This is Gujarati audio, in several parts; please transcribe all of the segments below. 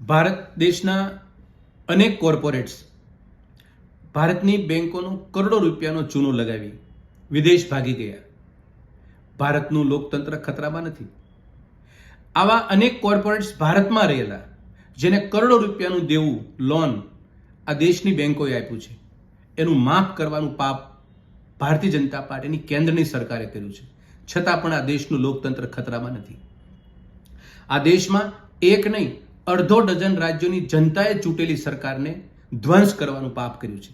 ભારત દેશના અનેક કોર્પોરેટ્સ ભારતની બેંકોનો કરોડો રૂપિયાનો ચૂનો લગાવી વિદેશ ભાગી ગયા. ભારતનું લોકતંત્ર ખતરામાં નથી. આવા અનેક કોર્પોરેટ્સ ભારતમાં રહેલા જેને કરોડો રૂપિયાનું દેવું લોન આ દેશની બેંકોએ આપ્યું છે, એનું માફ કરવાનું પાપ ભારતીય જનતા પાર્ટીની કેન્દ્રની સરકારે કર્યું છે. છતાં પણ આ દેશનું લોકતંત્ર ખતરામાં નથી. આ દેશમાં એક નહીં અડધો ડઝન રાજ્યોની જનતાએ ચૂંટેલી સરકારને ધ્વંસ કરવાનું પાપ કર્યું છે.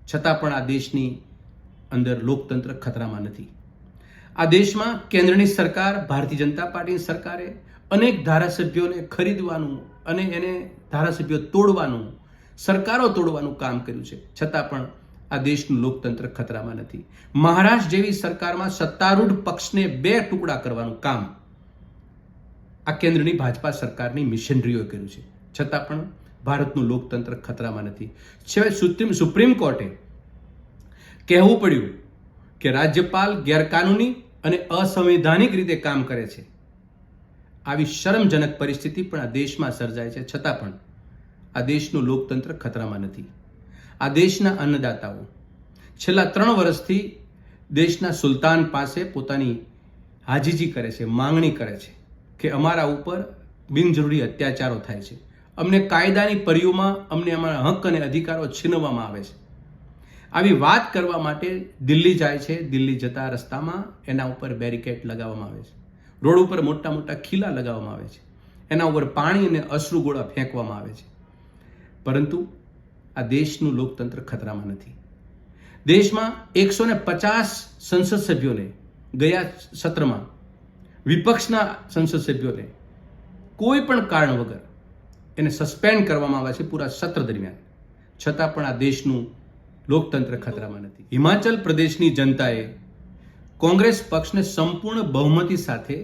છતાં પણ આ દેશની અંદર લોકતંત્ર ખતરામાં નથી. આ દેશમાં કેન્દ્રની સરકાર ભારતીય જનતા પાર્ટીની સરકારે અનેક ધારાસભ્યોને ખરીદવાનું અને એને ધારાસભ્યો તોડવાનું, સરકારો તોડવાનું કામ કર્યું છે. છતાં પણ આ દેશનું લોકતંત્ર ખતરામાં નથી. મહારાષ્ટ્ર જેવી સરકારમાં સત્તારૂઢ પક્ષને 2 ટુકડા કરવાનું કામ આ કેન્દ્રની ભાજપા સરકારની મિશનરીઓએ કર્યું છે. છતાં પણ ભારતનું લોકતંત્ર ખતરામાં નથી. છેવટે સુપ્રીમ કોર્ટે કહેવું પડ્યું કે રાજ્યપાલ ગેરકાનૂની અને અસંવૈધાનિક રીતે કામ કરે છે. આવી શરમજનક પરિસ્થિતિ પણ આ દેશમાં સર્જાય છે. છતાં પણ આ દેશનું લોકતંત્ર ખતરામાં નથી. આ દેશના અન્નદાતાઓ છેલ્લા 3 વર્ષથી દેશના સુલતાન પાસે પોતાની હાજીજી કરે છે, માંગણી કરે છે કે અમારા ઉપર બિનજરૂરી અત્યાચારો થાય છે, અમને કાયદાની પરિયુમાં અમને અમારા હક અને અધિકારો છીનવવામાં આવે છે. આવી વાત કરવા માટે દિલ્હી જાય છે. દિલ્હી જતા રસ્તામાં એના ઉપર બેરિકેડ લગાવવામાં આવે છે, રોડ ઉપર મોટા મોટા ખીલા લગાવવામાં આવે છે, એના ઉપર પાણી અને અશ્રુ ગોળા ફેંકવામાં આવે છે. પરંતુ આ દેશનું લોકતંત્ર ખતરામાં નથી. દેશમાં 150 સંસદ સભ્યોને ગયા સત્રમાં, વિપક્ષના સંસદ સભ્યોને કોઈ પણ કારણ વગર એને સસ્પેન્ડ કરવામાં આવે છે પૂરા સત્ર દરમિયાન. છતાં પણ આ દેશનું લોકતંત્ર ખતરામાં નથી. હિમાચલ પ્રદેશની જનતાએ કોંગ્રેસ પક્ષને સંપૂર્ણ બહુમતી સાથે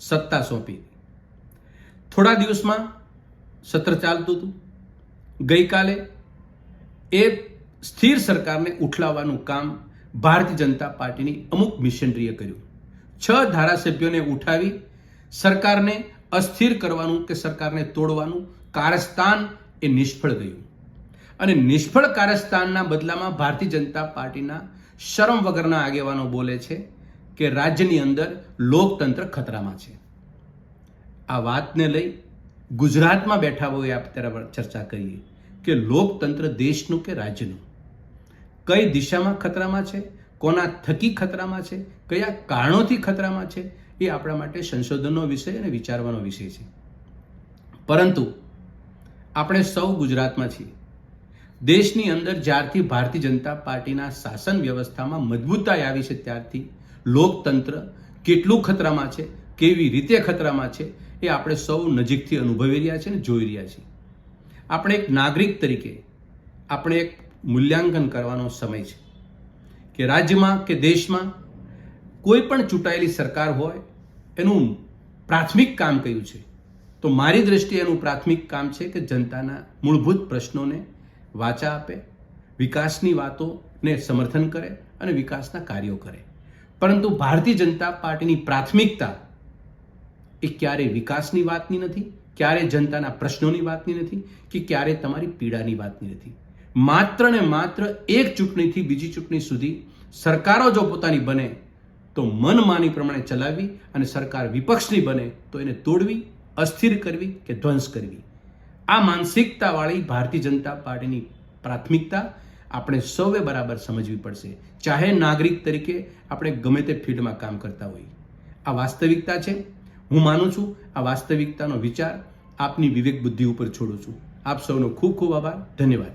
સત્તા સોંપી. થોડા દિવસમાં સત્ર ચાલતું હતું. ગઈકાલે એ સ્થિર સરકારને ઉઠલાવવાનું કામ ભારતીય જનતા પાર્ટીની અમુક મિશનરીએ કર્યું. 6 ધારાસભ્યોને ઉઠાવી સરકારને અસ્થિર કરવાનું કે સરકારને તોડવાનું કારસ્તાન એ નિષ્ફળ ગયું. અને નિષ્ફળ કારસ્તાનના બદલામાં ભારતીય જનતા પાર્ટીના શરમ વગરના આગેવાનો બોલે છે કે રાજ્યની અંદર લોકતંત્ર ખતરામાં છે. આ વાતને લઈ ગુજરાતમાં બેઠા હોય આપણે ચર્ચા કરીએ કે લોકતંત્ર દેશનું કે રાજ્યનું, કઈ દિશામાં ખતરામાં છે, કોના થકી ખતરામાં છે, કયા કારણોથી ખતરામાં છે, એ આપણા માટે સંશોધનનો વિષય અને વિચારવાનો વિષય છે. પરંતુ આપણે સૌ ગુજરાતમાં છીએ. દેશની અંદર જ્યારથી ભારતીય જનતા પાર્ટીના શાસન વ્યવસ્થામાં મજબૂતાઈ આવી છે ત્યારથી લોકતંત્ર કેટલું ખતરામાં છે, કેવી રીતે ખતરામાં છે, એ આપણે સૌ નજીકથી અનુભવી રહ્યા છીએ અને જોઈ રહ્યા છીએ. આપણે એક નાગરિક તરીકે આપણે એક મૂલ્યાંકન કરવાનો સમય છે કે રાજ્યમાં કે દેશમાં કોઈ પણ ચૂંટાયેલી સરકાર હોય એનું પ્રાથમિક કામ કયું છે. તો મારી દ્રષ્ટિએ એનું પ્રાથમિક કામ છે કે જનતાના મૂળભૂત પ્રશ્નોને વાચા આપે, વિકાસની વાતોને સમર્થન કરે અને વિકાસના કાર્યો કરે. પરંતુ ભારતીય જનતા પાર્ટીની પ્રાથમિકતા એ ક્યારેય વિકાસની વાતની નથી, ક્યારેય જનતાના પ્રશ્નોની વાતની નથી કે ક્યારેય તમારી પીડાની વાતની નથી. માત્ર ને માત્ર એક ચૂંટણીથી બીજી ચૂંટણી સુધી સરકારો જો પોતાની બને તો મનમાની પ્રમાણે ચલાવવી અને સરકાર વિપક્ષની બને તો એને તોડવી, અસ્થિર કરવી કે ધ્વંસ કરવી. આ માનસિકતાવાળી ભારતીય જનતા પાર્ટીની પ્રાથમિકતા આપણે સૌએ બરાબર સમજવી પડશે, ચાહે નાગરિક તરીકે આપણે ગમે તે ફિલ્ડમાં કામ કરતા હોઈએ. આ વાસ્તવિકતા છે. હું માનું છું આ વાસ્તવિકતાનો વિચાર આપની વિવેક બુદ્ધિ ઉપર છોડું છું. આપ સૌનો ખૂબ ખૂબ આભાર. ધન્યવાદ.